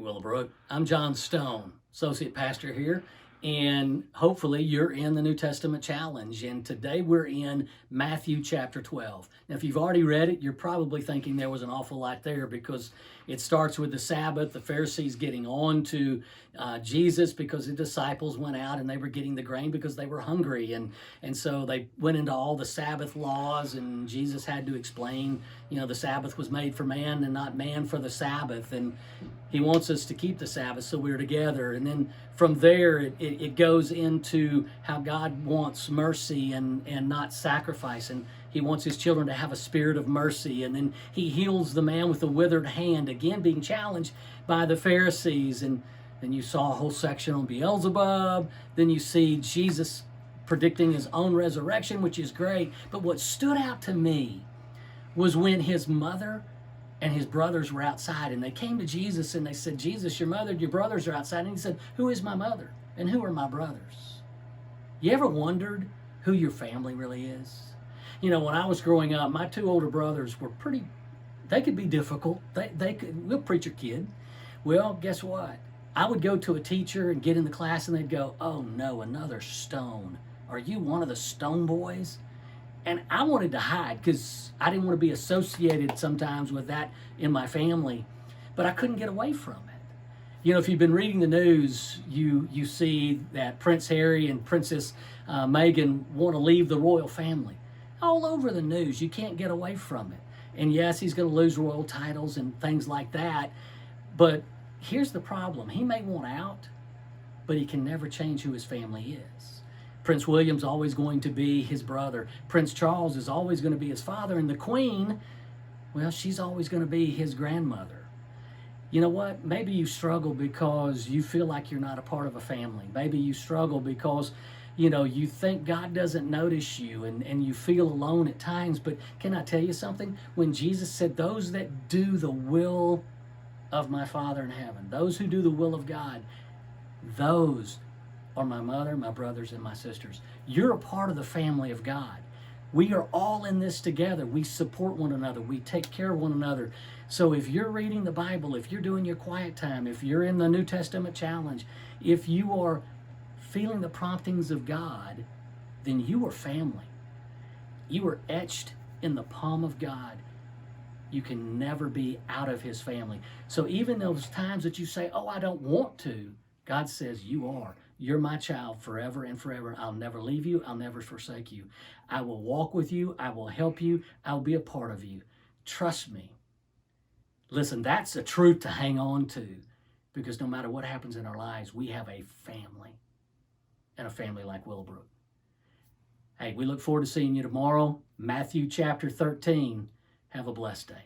Willowbrook. I'm John Stone, Associate Pastor here, and hopefully you're in the New Testament Challenge. And today we're in Matthew chapter 12. Now, if you've already read it, you're probably thinking there was an awful lot there because it starts with the Sabbath, the Pharisees getting on to Jesus because the disciples went out and they were getting the grain because they were hungry. And so they went into all the Sabbath laws, and Jesus had to explain, the Sabbath was made for man and not man for the Sabbath. And he wants us to keep the Sabbath so we're together. And then from there, it goes into how God wants mercy and not sacrifice. And he wants his children to have a spirit of mercy. And then he heals the man with the withered hand, again being challenged by the Pharisees. And then you saw a whole section on Beelzebub. Then you see Jesus predicting his own resurrection, which is great. But what stood out to me was when his mother and his brothers were outside, and they came to Jesus and they said, "Jesus, your mother and your brothers are outside." And he said, "Who is my mother and who are my brothers?" You ever wondered who your family really is? When I was growing up, my two older brothers were they could be difficult. We'll preach your kid. Well, guess what? I would go to a teacher and get in the class and they'd go, "Oh no, another stone. Are you one of the stone boys?" And I wanted to hide because I didn't want to be associated sometimes with that in my family, but I couldn't get away from it. If you've been reading the news, you see that Prince Harry and Princess Meghan want to leave the royal family. All over the news, you can't get away from it. And yes, he's going to lose royal titles and things like that, but here's the problem. He may want out, but he can never change who his family is. Prince William's always going to be his brother. Prince Charles is always going to be his father. And the Queen, well, she's always going to be his grandmother. You know what? Maybe you struggle because you feel like you're not a part of a family. Maybe you struggle because, you think God doesn't notice you and you feel alone at times. But can I tell you something? When Jesus said, "Those that do the will of my Father in heaven," those who do the will of God, those are my mother, my brothers, and my sisters. You're a part of the family of God. We are all in this together. We support one another. We take care of one another. So if you're reading the Bible, if you're doing your quiet time, if you're in the New Testament Challenge, if you are feeling the promptings of God, then you are family. You are etched in the palm of God. You can never be out of his family. So even those times that you say, "Oh, I don't want to," God says you are. You're my child forever and forever. I'll never leave you. I'll never forsake you. I will walk with you. I will help you. I'll be a part of you. Trust me. Listen, that's a truth to hang on to, because no matter what happens in our lives, we have a family, and a family like Willowbrook. Hey, we look forward to seeing you tomorrow. Matthew chapter 13. Have a blessed day.